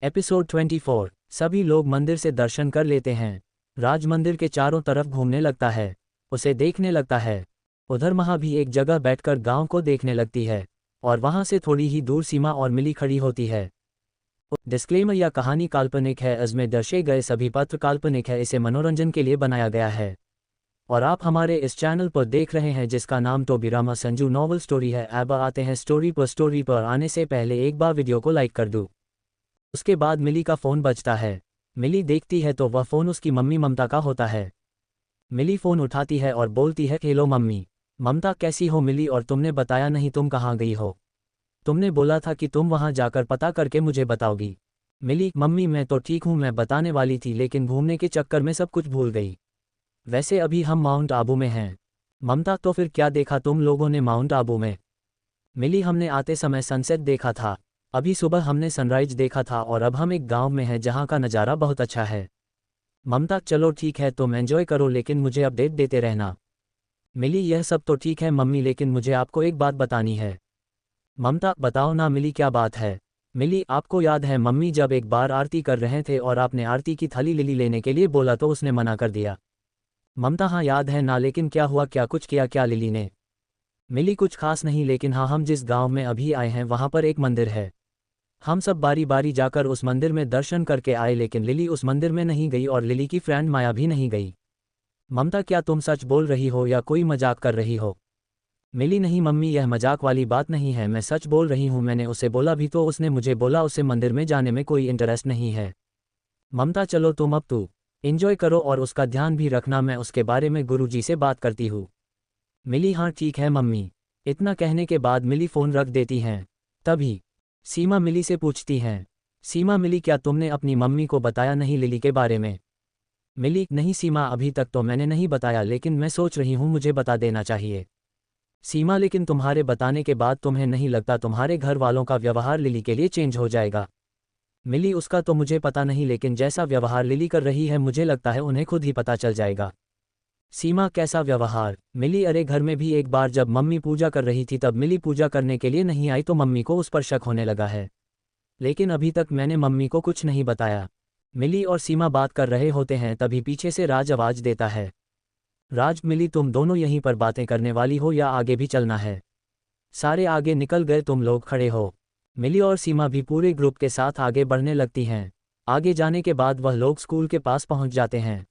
Episode 24। सभी लोग मंदिर से दर्शन कर लेते हैं। राज मंदिर के चारों तरफ घूमने लगता है, उसे देखने लगता है। उधर महा भी एक जगह बैठकर गांव को देखने लगती है और वहां से थोड़ी ही दूर सीमा और मिली खड़ी होती है। डिस्क्लेमर: यह कहानी काल्पनिक है, इसमें दर्शाए गए सभी पात्र काल्पनिक है, इसे मनोरंजन के लिए बनाया गया है। और आप हमारे इस चैनल पर देख रहे हैं जिसका नाम टोबीरामा संजू नॉवल स्टोरी है। अब आते हैं स्टोरी पर। स्टोरी पर आने से पहले एक बार वीडियो को लाइक कर दो। उसके बाद मिली का फ़ोन बजता है। मिली देखती है तो वह फ़ोन उसकी मम्मी ममता का होता है। मिली फ़ोन उठाती है और बोलती है, हेलो मम्मी। ममता: कैसी हो मिली, और तुमने बताया नहीं, तुम कहाँ गई हो? तुमने बोला था कि तुम वहाँ जाकर पता करके मुझे बताओगी। मिली: मम्मी मैं तो ठीक हूँ, मैं बताने वाली थी लेकिन घूमने के चक्कर में सब कुछ भूल गई। वैसे अभी हम माउंट आबू में हैं। ममता: तो फिर क्या देखा तुम लोगों ने माउंट आबू में? मिली: हमने आते समय सनसेट देखा था, अभी सुबह हमने सनराइज देखा था और अब हम एक गांव में हैं जहां का नज़ारा बहुत अच्छा है। ममता: चलो ठीक है, तुम एंजॉय करो लेकिन मुझे अपडेट देते रहना। मिली: यह सब तो ठीक है मम्मी, लेकिन मुझे आपको एक बात बतानी है। ममता: बताओ ना मिली, क्या बात है? मिली: आपको याद है मम्मी, जब एक बार आरती कर रहे थे और आपने आरती की थाली लिली लेने के लिए बोला तो उसने मना कर दिया। ममता: हाँ याद है ना, लेकिन क्या हुआ, क्या कुछ किया क्या लिली ने? मिली: कुछ खास नहीं, लेकिन हाँ, हम जिस गांव में अभी आए हैं वहां पर एक मंदिर है। हम सब बारी बारी जाकर उस मंदिर में दर्शन करके आए, लेकिन लिली उस मंदिर में नहीं गई और लिली की फ्रेंड माया भी नहीं गई। ममता: क्या तुम सच बोल रही हो या कोई मजाक कर रही हो? मिली: नहीं मम्मी, यह मजाक वाली बात नहीं है, मैं सच बोल रही हूँ, मैंने उसे बोला भी तो उसने मुझे बोला उसे मंदिर में जाने में कोई इंटरेस्ट नहीं है। ममता: चलो तुम अब तू एंजॉय करो और उसका ध्यान भी रखना, मैं उसके बारे में गुरुजी से बात करती हूँ। मिली: हाँ ठीक है मम्मी। इतना कहने के बाद मिली फ़ोन रख देती हैं। तभी सीमा मिली से पूछती हैं, सीमा मिली, क्या तुमने अपनी मम्मी को बताया नहीं लिली के बारे में? मिली: नहीं सीमा, अभी तक तो मैंने नहीं बताया, लेकिन मैं सोच रही हूँ मुझे बता देना चाहिए। सीमा: लेकिन तुम्हारे बताने के बाद तुम्हें नहीं लगता तुम्हारे घर वालों का व्यवहार लिली के लिए चेंज हो जाएगा? मिली: उसका तो मुझे पता नहीं, लेकिन जैसा व्यवहार लिली कर रही है मुझे लगता है उन्हें खुद ही पता चल जाएगा। सीमा: कैसा व्यवहार? मिली: अरे घर में भी एक बार जब मम्मी पूजा कर रही थी तब मिली पूजा करने के लिए नहीं आई तो मम्मी को उस पर शक होने लगा है, लेकिन अभी तक मैंने मम्मी को कुछ नहीं बताया। मिली और सीमा बात कर रहे होते हैं, तभी पीछे से राज आवाज देता है। राज: मिली तुम दोनों यहीं पर बातें करने वाली हो या आगे भी चलना है? सारे आगे निकल गए, तुम लोग खड़े हो। मिली और सीमा भी पूरे ग्रुप के साथ आगे बढ़ने लगती हैं। आगे जाने के बाद वह लोग स्कूल के पास पहुंच जाते हैं।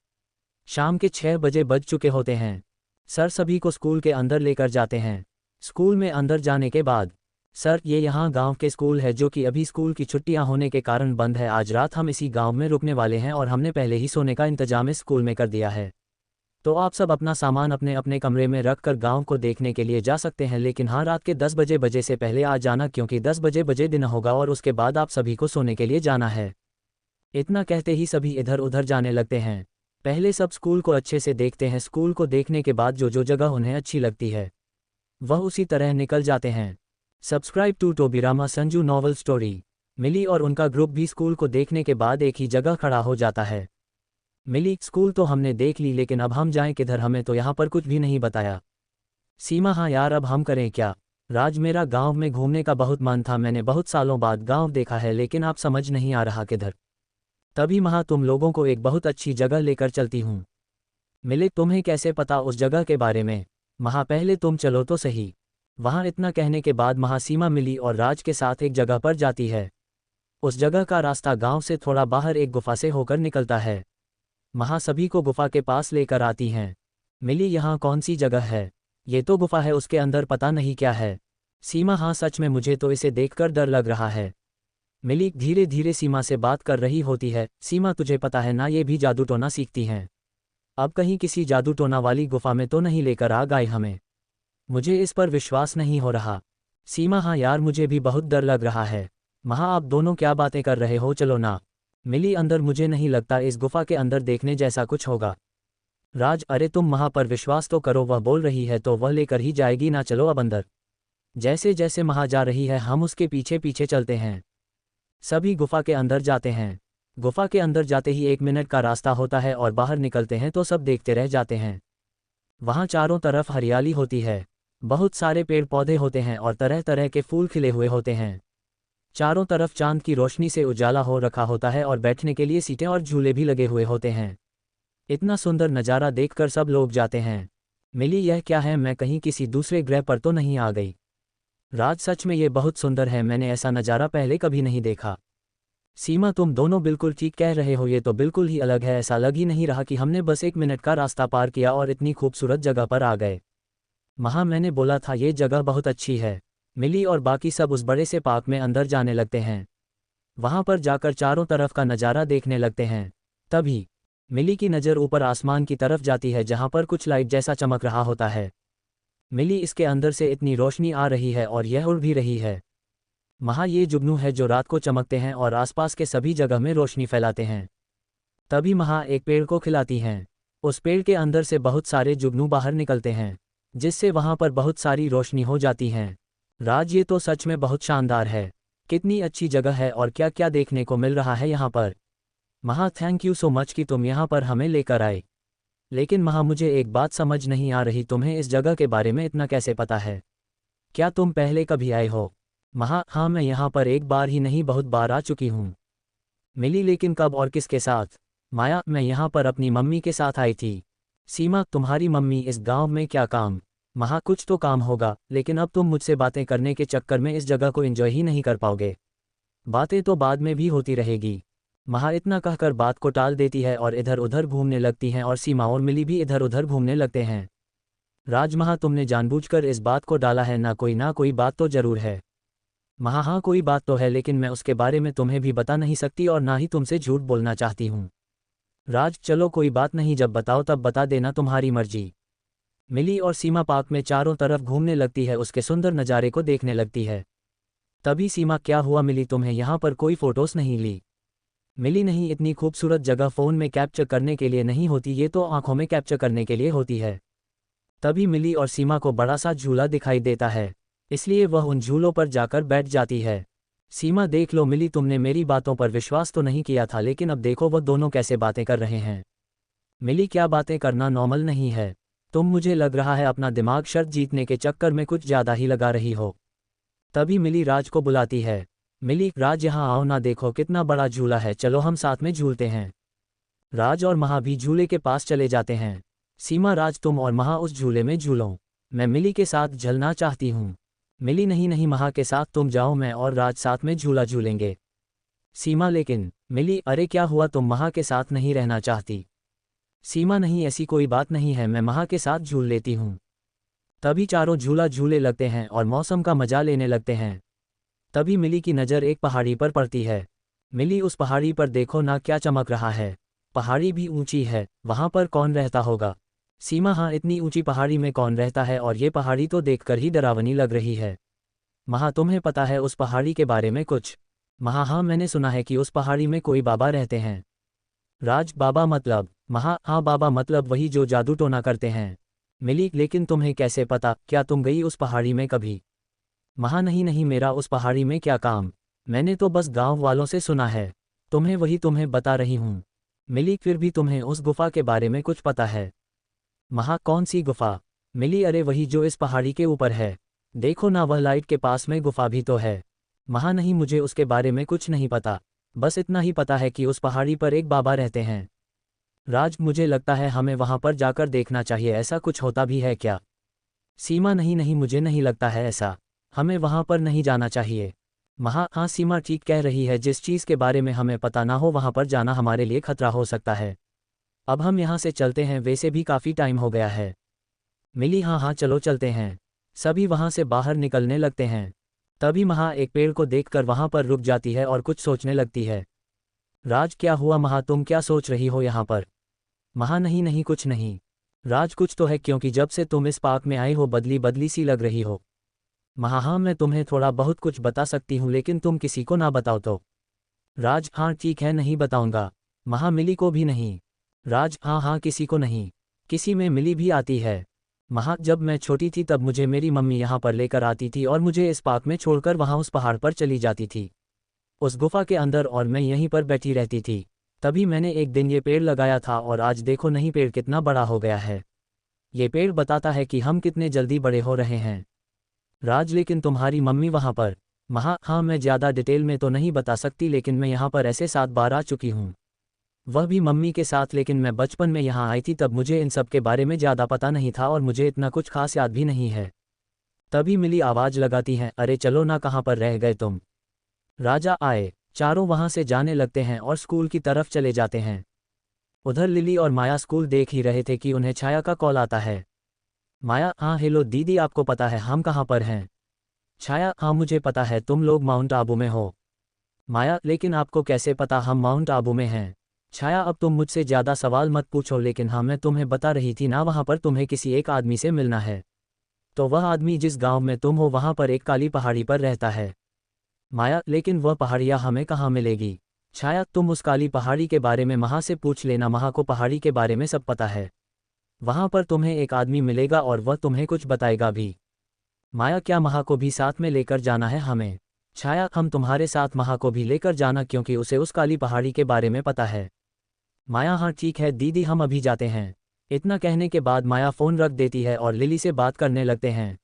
शाम के 6 बजे बज चुके होते हैं। सर सभी को स्कूल के अंदर लेकर जाते हैं। स्कूल में अंदर जाने के बाद, सर ये यहाँ गांव के स्कूल है जो कि अभी स्कूल की छुट्टियां होने के कारण बंद है, आज रात हम इसी गांव में रुकने वाले हैं और हमने पहले ही सोने का इंतजाम इस स्कूल में कर दिया है, तो आप सब अपना सामान अपने अपने कमरे में रख कर गाँव को देखने के लिए जा सकते हैं, लेकिन हाँ रात के 10 बजे से पहले आ जाना, क्योंकि 10 बजे दिन होगा और उसके बाद आप सभी को सोने के लिए जाना है। इतना कहते ही सभी इधर उधर जाने लगते हैं। पहले सब स्कूल को अच्छे से देखते हैं, स्कूल को देखने के बाद जो जो जगह उन्हें अच्छी लगती है वह उसी तरह निकल जाते हैं। Subscribe to Tobirama Sanju novel story. Mili और उनका ग्रुप भी स्कूल को देखने के बाद एक ही जगह खड़ा हो जाता है। मिली: स्कूल तो हमने देख ली, लेकिन अब हम जाएं किधर, हमें तो यहाँ पर कुछ भी नहीं बताया। सीमा: हाँ यार, अब हम करें क्या? राज: मेरा गांव में घूमने का बहुत मन था, मैंने बहुत सालों बाद गांव देखा है, लेकिन आप समझ नहीं आ रहा किधर। तभी महा तुम लोगों को एक बहुत अच्छी जगह लेकर चलती हूँ। मिले: तुम्हें कैसे पता उस जगह के बारे में? महा: पहले तुम चलो तो सही। वहाँ इतना कहने के बाद महा सीमा, मिली और राज के साथ एक जगह पर जाती है। उस जगह का रास्ता गांव से थोड़ा बाहर एक गुफा से होकर निकलता है। महा सभी को गुफा के पास लेकर आती हैं। मिली: यहाँ कौन सी जगह है? ये तो गुफा है, उसके अंदर पता नहीं क्या है। सीमा: हाँ सच में, मुझे तो इसे देखकर डर लग रहा है। मिली धीरे धीरे सीमा से बात कर रही होती है। सीमा: तुझे पता है ना, ये भी जादू टोना सीखती हैं, अब कहीं किसी जादू टोना वाली गुफा में तो नहीं लेकर आ गए हमें? मुझे इस पर विश्वास नहीं हो रहा। सीमा: हाँ यार, मुझे भी बहुत डर लग रहा है। महा: आप दोनों क्या बातें कर रहे हो, चलो ना। मिली: अंदर मुझे नहीं लगता इस गुफा के अंदर देखने जैसा कुछ होगा। राज: अरे तुम महा पर विश्वास तो करो, वह बोल रही है तो वह लेकर ही जाएगी ना, चलो अब अंदर। जैसे जैसे महा जा रही है हम उसके पीछे पीछे चलते हैं। सभी गुफा के अंदर जाते हैं। गुफा के अंदर जाते ही 1 मिनट का रास्ता होता है और बाहर निकलते हैं तो सब देखते रह जाते हैं। वहाँ चारों तरफ हरियाली होती है, बहुत सारे पेड़ पौधे होते हैं और तरह तरह के फूल खिले हुए होते हैं। चारों तरफ चांद की रोशनी से उजाला हो रखा होता है और बैठने के लिए सीटें और झूले भी लगे हुए होते हैं। इतना सुंदर नज़ारा देखकर सब लोग जाते हैं। मिली, यह क्या है? मैं कहीं किसी दूसरे ग्रह पर तो नहीं आ गई? राज, सच में ये बहुत सुंदर है, मैंने ऐसा नज़ारा पहले कभी नहीं देखा। सीमा, तुम दोनों बिल्कुल ठीक कह रहे हो, ये तो बिल्कुल ही अलग है। ऐसा लग ही नहीं रहा कि हमने बस 1 मिनट का रास्ता पार किया और इतनी खूबसूरत जगह पर आ गए। महा, मैंने बोला था ये जगह बहुत अच्छी है। मिली और बाकी सब उस बड़े से पार्क में अंदर जाने लगते हैं। वहां पर जाकर चारों तरफ का नज़ारा देखने लगते हैं। तभी मिली की नज़र ऊपर आसमान की तरफ जाती है जहां पर कुछ लाइट जैसा चमक रहा होता है। मिली, इसके अंदर से इतनी रोशनी आ रही है और यह उड़ भी रही है। महा, ये जुगनू है जो रात को चमकते हैं और आसपास के सभी जगह में रोशनी फैलाते हैं। तभी महा एक पेड़ को खिलाती हैं। उस पेड़ के अंदर से बहुत सारे जुगनू बाहर निकलते हैं, जिससे वहां पर बहुत सारी रोशनी हो जाती हैं। राज, ये तो सच में बहुत शानदार है। कितनी अच्छी जगह है और क्या क्या देखने को मिल रहा है यहाँ पर। महा, थैंक यू सो मच कि तुम यहाँ पर हमें लेकर आए। लेकिन महा, मुझे एक बात समझ नहीं आ रही, तुम्हें इस जगह के बारे में इतना कैसे पता है? क्या तुम पहले कभी आए हो? महा, हाँ, मैं यहाँ पर एक बार ही नहीं बहुत बार आ चुकी हूँ। मिली, लेकिन कब और किसके साथ? माया, मैं यहाँ पर अपनी मम्मी के साथ आई थी। सीमा, तुम्हारी मम्मी इस गांव में क्या काम? महा, कुछ तो काम होगा, लेकिन अब तुम मुझसे बातें करने के चक्कर में इस जगह को एंजॉय ही नहीं कर पाओगे। बातें तो बाद में भी होती रहेगी। महा इतना कहकर बात को टाल देती है और इधर उधर घूमने लगती हैं और सीमा और मिली भी इधर उधर घूमने लगते हैं। राज, महा, तुमने जानबूझकर इस बात को डाला है, ना कोई बात तो जरूर है। महा, हाँ, कोई बात तो है, लेकिन मैं उसके बारे में तुम्हें भी बता नहीं सकती और ना ही तुमसे झूठ बोलना चाहती हूँ। राज, चलो कोई बात नहीं, जब बताओ तब बता देना, तुम्हारी मर्जी। मिली और सीमा पार्क में चारों तरफ घूमने लगती है, उसके सुंदर नज़ारे को देखने लगती है। तभी सीमा, क्या हुआ मिली, तुम्हें यहाँ पर कोई फोटोज नहीं ली? मिली, नहीं, इतनी खूबसूरत जगह फ़ोन में कैप्चर करने के लिए नहीं होती, ये तो आंखों में कैप्चर करने के लिए होती है। तभी मिली और सीमा को बड़ा सा झूला दिखाई देता है, इसलिए वह उन झूलों पर जाकर बैठ जाती है। सीमा, देख लो मिली, तुमने मेरी बातों पर विश्वास तो नहीं किया था, लेकिन अब देखो वह दोनों कैसे बातें कर रहे हैं। मिली, क्या बातें करना नॉर्मल नहीं है? तुम, मुझे लग रहा है, अपना दिमाग शर्त जीतने के चक्कर में कुछ ज़्यादा ही लगा रही हो। तभी मिली राज को बुलाती है। मिली, राज यहाँ आओ ना, देखो कितना बड़ा झूला है, चलो हम साथ में झूलते हैं। राज और महा भी झूले के पास चले जाते हैं। सीमा, राज, तुम और महा उस झूले में झूलो, मैं मिली के साथ झलना चाहती हूँ। मिली, नहीं नहीं, महा के साथ तुम जाओ, मैं और राज साथ में झूला झूलेंगे। सीमा, लेकिन। मिली, अरे क्या हुआ, तुम महा के साथ नहीं रहना चाहती? सीमा, नहीं, ऐसी कोई बात नहीं है, मैं महा के साथ झूल लेती हूँ। तभी चारों झूला झूले लगते हैं और मौसम का मजा लेने लगते हैं। तभी मिली की नज़र एक पहाड़ी पर पड़ती है। मिली, उस पहाड़ी पर देखो ना, क्या चमक रहा है। पहाड़ी भी ऊंची है, वहां पर कौन रहता होगा? सीमा, हाँ, इतनी ऊंची पहाड़ी में कौन रहता है, और ये पहाड़ी तो देखकर ही डरावनी लग रही है। महा, तुम्हें पता है उस पहाड़ी के बारे में कुछ? महा, हाँ, मैंने सुना है कि उस पहाड़ी में कोई बाबा रहते हैं। राज, बाबा मतलब? महा, हाँ, बाबा मतलब वही जो जादू टोना करते हैं। मिली, लेकिन तुम्हें कैसे पता, क्या तुम गई उस पहाड़ी में कभी? महा, नहीं नहीं, मेरा उस पहाड़ी में क्या काम, मैंने तो बस गांव वालों से सुना है, तुम्हें बता रही हूँ। मिली, फिर भी तुम्हें उस गुफा के बारे में कुछ पता है? महा, कौन सी गुफा? मिली, अरे वही जो इस पहाड़ी के ऊपर है, देखो ना, वह लाइट के पास में गुफा भी तो है। महा, नहीं, मुझे उसके बारे में कुछ नहीं पता, बस इतना ही पता है कि उस पहाड़ी पर एक बाबा रहते हैं। राज, मुझे लगता है हमें वहां पर जाकर देखना चाहिए, ऐसा कुछ होता भी है क्या? सीमा, नहीं नहीं, मुझे नहीं लगता है ऐसा, हमें वहां पर नहीं जाना चाहिए। महा, हाँ, सीमा ठीक कह रही है, जिस चीज़ के बारे में हमें पता ना हो वहां पर जाना हमारे लिए खतरा हो सकता है। अब हम यहाँ से चलते हैं, वैसे भी काफ़ी टाइम हो गया है। मिली, हाँ हाँ, चलो चलते हैं। सभी वहां से बाहर निकलने लगते हैं। तभी महा एक पेड़ को देखकर वहां पर रुक जाती है और कुछ सोचने लगती है। राज, क्या हुआ महा, तुम क्या सोच रही हो यहाँ पर? महा, नहीं नहीं, कुछ नहीं। राज, कुछ तो है, क्योंकि जब से तुम इस पार्क में आई हो बदली बदली सी लग रही हो। महा, हाँ, मैं तुम्हें थोड़ा बहुत कुछ बता सकती हूँ, लेकिन तुम किसी को ना बताओ तो। राज, हाँ ठीक है, नहीं बताऊंगा। महा, मिली को भी नहीं? राज, हाँ हाँ, किसी को नहीं, किसी में मिली भी आती है। महा, जब मैं छोटी थी तब मुझे मेरी मम्मी यहाँ पर लेकर आती थी और मुझे इस पार्क में छोड़कर वहाँ उस पहाड़ पर चली जाती थी, उस गुफा के अंदर, और मैं यहीं पर बैठी रहती थी। तभी मैंने एक दिन ये पेड़ लगाया था और आज देखो नहीं, पेड़ कितना बड़ा हो गया है। ये पेड़ बताता है कि हम कितने जल्दी बड़े हो रहे हैं। राज, लेकिन तुम्हारी मम्मी वहाँ पर? हाँ, मैं ज़्यादा डिटेल में तो नहीं बता सकती, लेकिन मैं यहाँ पर ऐसे 7 बार आ चुकी हूँ, वह भी मम्मी के साथ। लेकिन मैं बचपन में यहाँ आई थी, तब मुझे इन सब के बारे में ज़्यादा पता नहीं था और मुझे इतना कुछ खास याद भी नहीं है। तभी मिली आवाज़ लगाती हैं, अरे चलो ना, कहाँ पर रह गए तुम। राजा आए। चारों वहाँ से जाने लगते हैं और स्कूल की तरफ चले जाते हैं। उधर लिली और माया स्कूल देख ही रहे थे कि उन्हें छाया का कॉल आता है। माया, हाँ हेलो दीदी, आपको पता है हम कहाँ पर हैं? छाया, हाँ मुझे पता है, तुम लोग माउंट आबू में हो। माया, लेकिन आपको कैसे पता हम माउंट आबू में हैं? छाया, अब तुम मुझसे ज़्यादा सवाल मत पूछो, लेकिन हाँ मैं तुम्हें बता रही थी ना, वहाँ पर तुम्हें किसी एक आदमी से मिलना है। तो वह आदमी जिस गांव में तुम हो वहाँ पर एक काली पहाड़ी पर रहता है। माया, लेकिन वह पहाड़ियाँ हमें कहाँ मिलेगी? छाया, तुम उस काली पहाड़ी के बारे में महा से पूछ लेना, महा को पहाड़ी के बारे में सब पता है। वहाँ पर तुम्हें एक आदमी मिलेगा और वह तुम्हें कुछ बताएगा भी। माया, क्या महा को भी साथ में लेकर जाना है हमें? छाया, हम तुम्हारे साथ महा को भी लेकर जाना, क्योंकि उसे उस काली पहाड़ी के बारे में पता है। माया, हाँ ठीक है दीदी, हम अभी जाते हैं। इतना कहने के बाद माया फ़ोन रख देती है और लिली से बात करने लगते हैं।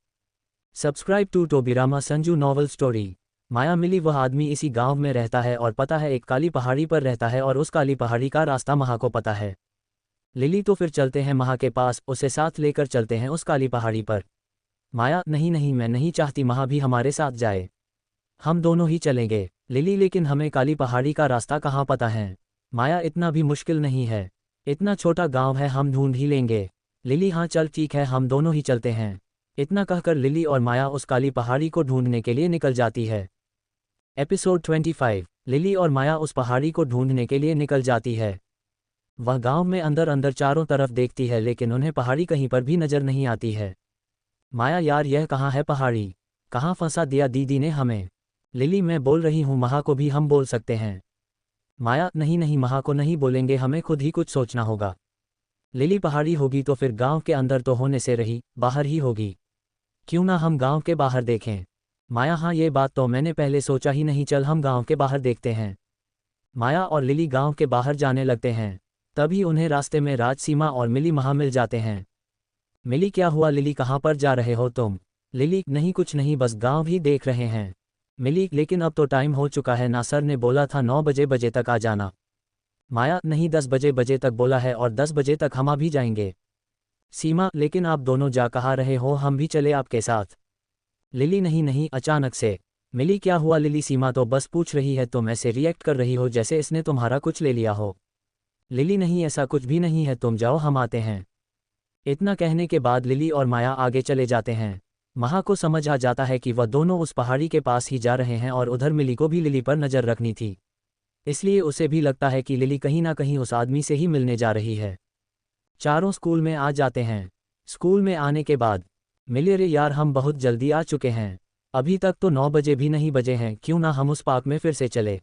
Subscribe to Tobirama Sanju novel story. Maya, Mili वह आदमी इसी गांव में रहता है और पता है एक काली पहाड़ी पर रहता है और उस काली पहाड़ी का रास्ता महा को पता है। लिली, तो फिर चलते हैं महा के पास, उसे साथ लेकर चलते हैं उस काली पहाड़ी पर। माया, नहीं नहीं, मैं नहीं चाहती महा भी हमारे साथ जाए, हम दोनों ही चलेंगे। लिली, लेकिन हमें काली पहाड़ी का रास्ता कहाँ पता है? माया, इतना भी मुश्किल नहीं है, इतना छोटा गांव है, हम ढूंढ ही लेंगे। लिली, हाँ चल ठीक है, हम दोनों ही चलते हैं। इतना कहकर लिली और माया उस काली पहाड़ी को ढूंढने के लिए निकल जाती है। एपिसोड 25। लिली और माया उस पहाड़ी को ढूंढने के लिए निकल जाती है। वह गांव में अंदर अंदर चारों तरफ देखती है, लेकिन उन्हें पहाड़ी कहीं पर भी नजर नहीं आती है। माया, यार यह कहाँ है पहाड़ी? कहाँ फंसा दिया दीदी ने हमें? लिली, मैं बोल रही हूँ महा को भी हम बोल सकते हैं। माया, नहीं नहीं, महा को नहीं बोलेंगे, हमें खुद ही कुछ सोचना होगा। लिली, पहाड़ी होगी तो फिर गांव के अंदर तो होने से रही, बाहर ही होगी। क्यों ना हम गांव के बाहर देखें? माया, हाँ ये बात तो मैंने पहले सोचा ही नहीं, चल हम गांव के बाहर देखते हैं। माया और लिली गांव के बाहर जाने लगते हैं। तभी उन्हें रास्ते में राज, सीमा और मिली महा मिल जाते हैं। मिली, क्या हुआ लिली, कहाँ पर जा रहे हो तुम? लिली, नहीं कुछ नहीं, बस गांव ही देख रहे हैं। मिली, लेकिन अब तो टाइम हो चुका है ना, सर ने बोला था 9 बजे तक आ जाना। माया, नहीं 10 बजे तक बोला है और 10 बजे तक हम भी जाएंगे। सीमा, लेकिन आप दोनों जा कहाँ रहे हो, हम भी चले आपके साथ। लिली, नहीं नहीं, अचानक से। मिली, क्या हुआ लिली? सीमा तो बस पूछ रही है, तुम ऐसे रिएक्ट कर रही हो जैसे इसने तुम्हारा कुछ ले लिया हो। लिली, नहीं ऐसा कुछ भी नहीं है, तुम जाओ हम आते हैं। इतना कहने के बाद लिली और माया आगे चले जाते हैं। महा को समझ आ जाता है कि वह दोनों उस पहाड़ी के पास ही जा रहे हैं और उधर मिली को भी लिली पर नज़र रखनी थी, इसलिए उसे भी लगता है कि लिली कहीं ना कहीं उस आदमी से ही मिलने जा रही है। चारों स्कूल में आ जाते हैं। स्कूल में आने के बाद मिली, अरे यार हम बहुत जल्दी आ चुके हैं, अभी तक तो 9 बजे भी नहीं बजे हैं, क्यों ना हम उस पार्क में फिर से चले?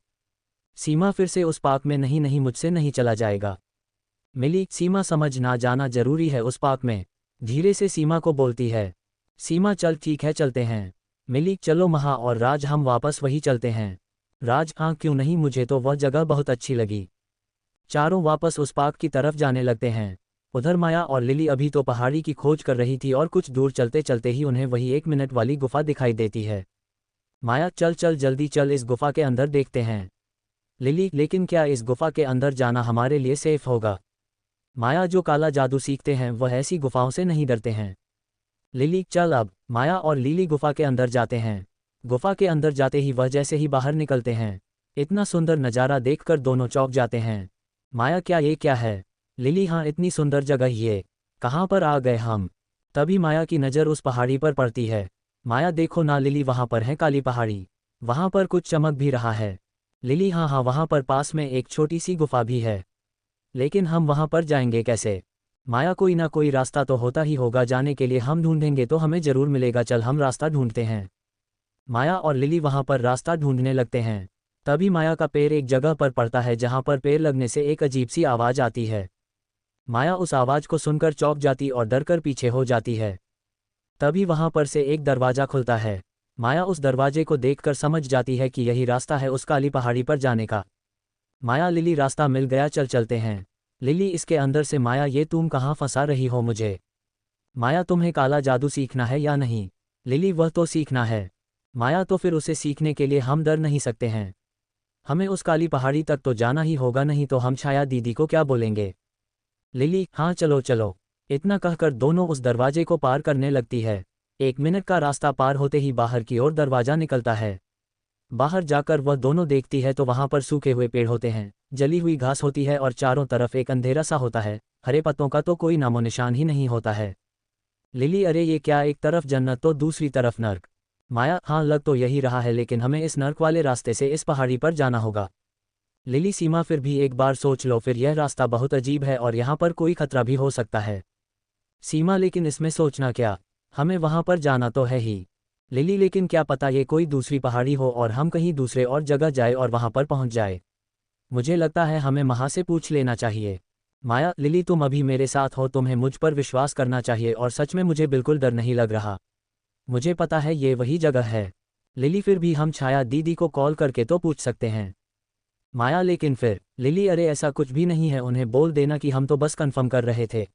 सीमा, फिर से उस पार्क में? नहीं नहीं, मुझसे नहीं चला जाएगा। मिली, सीमा समझ ना जाना जरूरी है उस पार्क में, धीरे से सीमा को बोलती है। सीमा, चल ठीक है चलते हैं। मिली, चलो महा और राज हम वापस वही चलते हैं। राज, हाँ क्यों नहीं, मुझे तो वह जगह बहुत अच्छी लगी। चारों वापस उस पार्क की तरफ जाने लगते हैं। उधर माया और लिली अभी तो पहाड़ी की खोज कर रही थी और कुछ दूर चलते चलते ही उन्हें वही 1 मिनट वाली गुफा दिखाई देती है। माया, चल चल जल्दी चल, इस गुफा के अंदर देखते हैं। लिली, लेकिन क्या इस गुफा के अंदर जाना हमारे लिए सेफ होगा? माया, जो काला जादू सीखते हैं वह ऐसी गुफाओं से नहीं डरते हैं। लिली, चल अब। माया और लिली गुफा के अंदर जाते हैं। गुफा के अंदर जाते ही वह जैसे ही बाहर निकलते हैं, इतना सुंदर नज़ारा देखकर दोनों चौंक जाते हैं। माया, क्या ये क्या है? लिली, हाँ इतनी सुंदर जगह, ये कहाँ पर आ गए हम? तभी माया की नज़र उस पहाड़ी पर पड़ती है। माया, देखो ना लिली, वहाँ पर है काली पहाड़ी, वहाँ पर कुछ चमक भी रहा है। लिली, हाँ हाँ, वहाँ पर पास में एक छोटी सी गुफा भी है, लेकिन हम वहाँ पर जाएंगे कैसे? माया, कोई ना कोई रास्ता तो होता ही होगा जाने के लिए, हम ढूंढेंगे तो हमें ज़रूर मिलेगा, चल हम रास्ता ढूंढते हैं। माया और लिली वहाँ पर रास्ता ढूंढने लगते हैं। तभी माया का पैर एक जगह पर पड़ता है जहाँ पर पैर लगने से एक अजीब सी आवाज़ आती है। माया उस आवाज़ को सुनकर चौंक जाती और डर कर पीछे हो जाती है। तभी वहाँ पर से एक दरवाज़ा खुलता है। माया उस दरवाजे को देखकर समझ जाती है कि यही रास्ता है उस काली पहाड़ी पर जाने का। माया, लिली रास्ता मिल गया, चल चलते हैं। लिली इसके अंदर से, माया ये तुम कहाँ फंसा रही हो मुझे? माया, तुम्हें काला जादू सीखना है या नहीं? लिली, वह तो सीखना है, माया तो फिर उसे सीखने के लिए हम डर नहीं सकते हैं। हमें उस काली पहाड़ी तक तो जाना ही होगा, नहीं तो हम छाया दीदी को क्या बोलेंगे। लिली, हाँ चलो चलो। इतना कहकर दोनों उस दरवाजे को पार करने लगती है। 1 मिनट का रास्ता पार होते ही बाहर की ओर दरवाजा निकलता है। बाहर जाकर वह दोनों देखती है तो वहां पर सूखे हुए पेड़ होते हैं, जली हुई घास होती है और चारों तरफ एक अंधेरा सा होता है। हरे पत्तों का तो कोई नामो निशान ही नहीं होता है। लिली, अरे ये क्या, एक तरफ जन्नत तो दूसरी तरफ नर्क। माया, हाँ लग तो यही रहा है, लेकिन हमें इस नर्क वाले रास्ते से इस पहाड़ी पर जाना होगा। लिली, सीमा फिर भी एक बार सोच लो, फिर यह रास्ता बहुत अजीब है और यहाँ पर कोई खतरा भी हो सकता है। सीमा, लेकिन इसमें सोचना क्या, हमें वहां पर जाना तो है ही। लिली, लेकिन क्या पता ये कोई दूसरी पहाड़ी हो और हम कहीं दूसरे और जगह जाए और वहां पर पहुंच जाए। मुझे लगता है हमें वहां से पूछ लेना चाहिए। माया, लिली तुम अभी मेरे साथ हो, तुम्हें मुझ पर विश्वास करना चाहिए और सच में मुझे बिल्कुल डर नहीं लग रहा। मुझे पता है ये वही जगह है। लिली, फिर भी हम छाया दीदी को कॉल करके तो पूछ सकते हैं। माया, लेकिन फिर। लिली, अरे ऐसा कुछ भी नहीं है, उन्हें बोल देना कि हम तो बस कंफर्म कर रहे थे।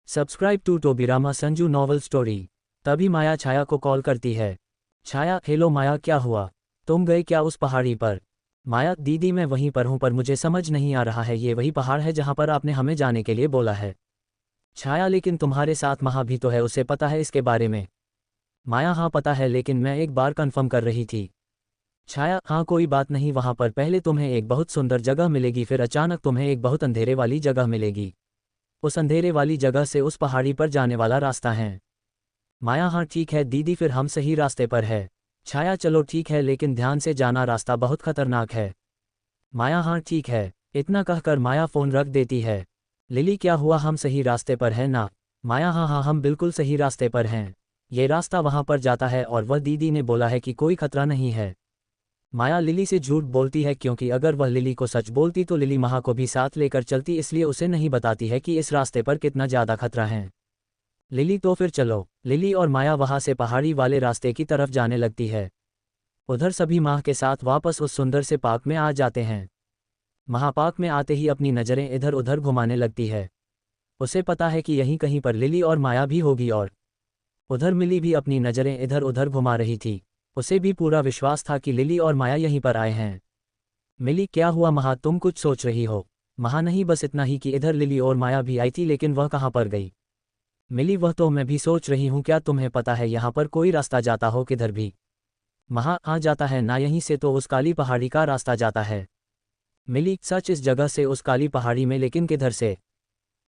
Subscribe to Tobirama Sanju novel story. तभी माया छाया को कॉल करती है। छाया, हेलो माया, क्या हुआ, तुम गए क्या उस पहाड़ी पर। माया, दीदी मैं वहीं पर हूं, पर मुझे समझ नहीं आ रहा है ये वही पहाड़ है जहां पर आपने हमें जाने के लिए बोला है। छाया, लेकिन तुम्हारे साथ महा भी तो है, उसे पता है इसके बारे में। माया, हाँ पता है, लेकिन मैं एक बार कंफर्म कर रही थी। छाया, हाँ कोई बात नहीं, वहां पर पहले तुम्हें एक बहुत सुंदर जगह मिलेगी, फिर अचानक तुम्हें एक बहुत अंधेरे वाली जगह मिलेगी। उस अंधेरे वाली जगह से उस पहाड़ी पर जाने वाला रास्ता है। माया, हाँ ठीक है दीदी, फिर हम सही रास्ते पर है। छाया, चलो ठीक है, लेकिन ध्यान से जाना, रास्ता बहुत खतरनाक है। माया, हाँ ठीक है। इतना कहकर माया फ़ोन रख देती है। लिली, क्या हुआ, हम सही रास्ते पर हैं ना। माया, हाँ हाँ हम बिल्कुल सही रास्ते पर हैं। ये रास्ता वहाँ पर जाता है और वह दीदी ने बोला है कि कोई खतरा नहीं है। माया लिली से झूठ बोलती है, क्योंकि अगर वह लिली को सच बोलती तो लिली महा को भी साथ लेकर चलती, इसलिए उसे नहीं बताती है कि इस रास्ते पर कितना ज़्यादा खतरा है। लिली, तो फिर चलो। लिली और माया वहाँ से पहाड़ी वाले रास्ते की तरफ जाने लगती है। उधर सभी माह के साथ वापस उस सुंदर से पार्क में आ जाते हैं। महापार्क में आते ही अपनी नज़रें इधर उधर घुमाने लगती है। उसे पता है कि यहीं कहीं पर लिली और माया भी होगी, और उधर मिली भी अपनी नज़रें इधर उधर घुमा रही थी। उसे भी पूरा विश्वास था कि लिली और माया यहीं पर आए हैं। मिली, क्या हुआ महा, तुम कुछ सोच रही हो। महा, नहीं बस इतना ही कि इधर लिली और माया भी आई थी, लेकिन वह कहाँ पर गई। मिली, वह तो मैं भी सोच रही हूँ, क्या तुम्हें पता है यहाँ पर कोई रास्ता जाता हो किधर भी। महा, आ जाता है ना, यहीं से तो उस काली पहाड़ी का रास्ता जाता है। मिली, सच, इस जगह से उस काली पहाड़ी में, लेकिन किधर से।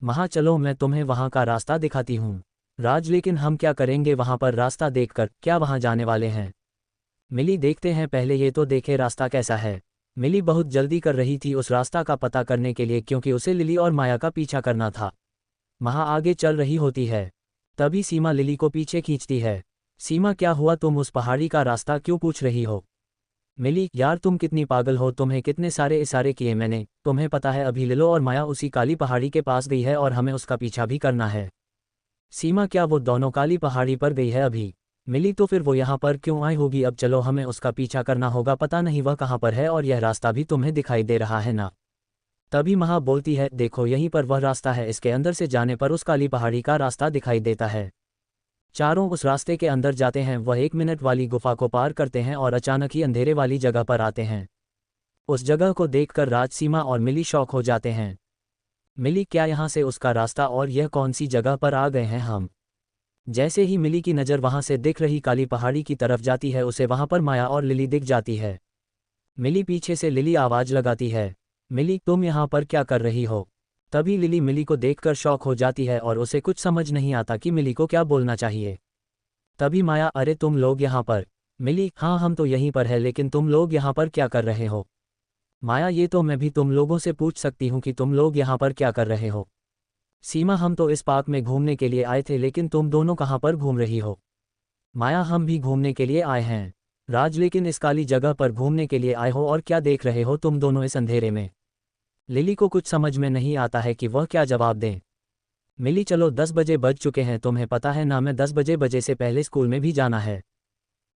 महा, चलो मैं तुम्हें वहाँ का रास्ता दिखाती हूँ। राज, लेकिन हम क्या करेंगे वहाँ पर रास्ता देखकर, क्या वहाँ जाने वाले हैं। मिली, देखते हैं, पहले ये तो देखे रास्ता कैसा है। मिली बहुत जल्दी कर रही थी उस रास्ता का पता करने के लिए, क्योंकि उसे लिली और माया का पीछा करना था। महा आगे चल रही होती है। तभी सीमा लिली को पीछे खींचती है। सीमा, क्या हुआ, तुम उस पहाड़ी का रास्ता क्यों पूछ रही हो। मिली, यार तुम कितनी पागल हो, तुम्हें कितने सारे इशारे किए मैंने, तुम्हें पता है अभी लिलो और माया उसी काली पहाड़ी के पास गई है और हमें उसका पीछा भी करना है। सीमा, क्या वो दोनों काली पहाड़ी पर गई है अभी। मिली, तो फिर वो यहाँ पर क्यों आई होगी, अब चलो हमें उसका पीछा करना होगा, पता नहीं वह कहाँ पर है, और यह रास्ता भी तुम्हें दिखाई दे रहा है ना। तभी महा बोलती है, देखो यहीं पर वह रास्ता है, इसके अंदर से जाने पर उस काली पहाड़ी का रास्ता दिखाई देता है। चारों उस रास्ते के अंदर जाते हैं, वह 1 मिनट वाली गुफा को पार करते हैं और अचानक ही अंधेरे वाली जगह पर आते हैं। उस जगह को देखकर राज, सीमा और मिली शॉक हो जाते हैं। मिली, क्या यहाँ से उसका रास्ता, और यह कौन सी जगह पर आ गए हैं हम। जैसे ही मिली की नज़र वहाँ से दिख रही काली पहाड़ी की तरफ जाती है, उसे वहाँ पर माया और लिली दिख जाती है। मिली पीछे से लिली आवाज़ लगाती है, मिली तुम यहाँ पर क्या कर रही हो। तभी लिली मिली को देखकर शॉक हो जाती है और उसे कुछ समझ नहीं आता कि मिली को क्या बोलना चाहिए। तभी माया, अरे तुम लोग यहाँ पर। मिली, हाँ हम तो यहीं पर है, लेकिन तुम लोग यहाँ पर क्या कर रहे हो। माया, ये तो मैं भी तुम लोगों से पूछ सकती हूँ कि तुम लोग यहाँ पर क्या कर रहे हो। सीमा, हम तो इस पार्क में घूमने के लिए आए थे, लेकिन तुम दोनों कहाँ पर घूम रही हो। माया, हम भी घूमने के लिए आए हैं। राज, लेकिन इस काली जगह पर घूमने के लिए आए हो और क्या देख रहे हो तुम दोनों इस अंधेरे में। लिली को कुछ समझ में नहीं आता है कि वह क्या जवाब दें। मिली, चलो 10 बजे बज चुके हैं, तुम्हें पता है ना, मैं 10 बजे से पहले स्कूल में भी जाना है।